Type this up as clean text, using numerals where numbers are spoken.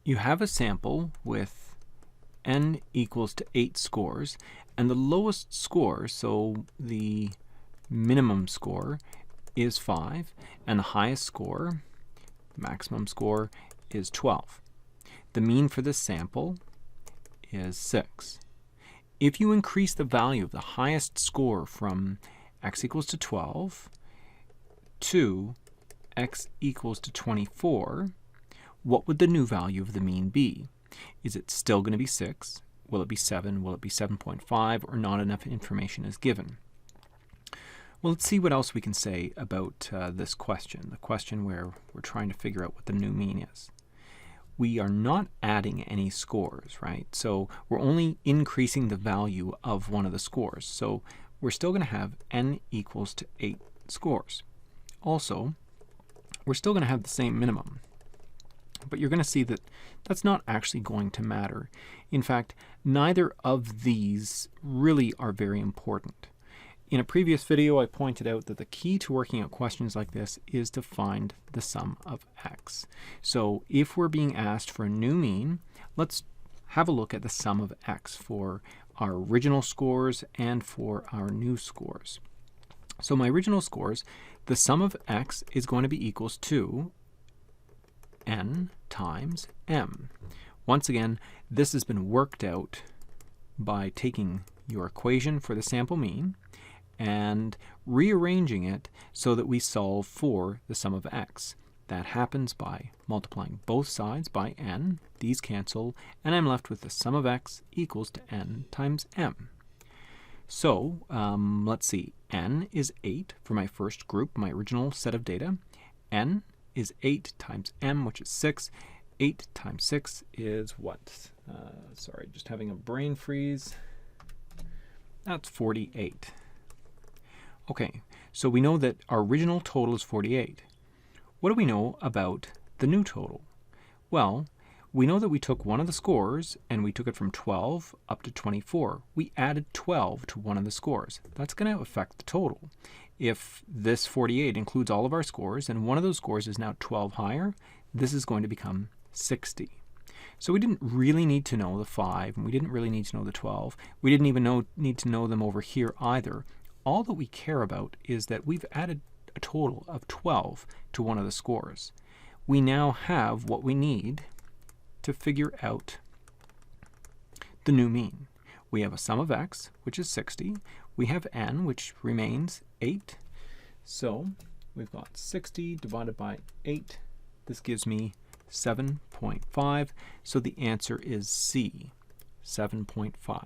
You have a sample with n equals to 8 scores, and the lowest score, so the minimum score, is 5, and the highest score, maximum score, is 12. The mean for this sample is 6. If you increase the value of the highest score from x equals to 12 to x equals to 24, what would the new value of the mean be? Is it still going to be 6? Will it be 7? Will it be 7.5? Or not enough information is given? Well, let's see what else we can say about this question, the question where we're trying to figure out what the new mean is. We are not adding any scores, right? So we're only increasing the value of one of the scores. So we're still going to have n equals to 8 scores. Also, we're still going to have the same minimum. But you're going to see that that's not actually going to matter. In fact, neither of these really are very important. In a previous video, I pointed out that the key to working out questions like this is to find the sum of x. So if we're being asked for a new mean, let's have a look at the sum of x for our original scores and for our new scores. So my original scores, the sum of x is going to be equals to n times m. Once again, this has been worked out by taking your equation for the sample mean and rearranging it so that we solve for the sum of x. That happens by multiplying both sides by n. These cancel, and I'm left with the sum of x equals to n times m. So let's see. N is 8 for my first group, my original set of data. N is 8 times m, which is 6. 8 times 6 is what? Sorry, just having a brain freeze. That's 48. Okay, so we know that our original total is 48. What do we know about the new total? Well, we know that we took one of the scores and we took it from 12 up to 24. We added 12 to one of the scores. That's going to affect the total. If this 48 includes all of our scores and one of those scores is now 12 higher, this is going to become 60. So we didn't really need to know the 5, and we didn't really need to know the 12. We didn't even need to know them over here either. All that we care about is that we've added a total of 12 to one of the scores. We now have what we need to figure out the new mean. We have a sum of x, which is 60. We have n, which remains 8. So we've got 60 divided by 8. This gives me 7.5. So the answer is C, 7.5.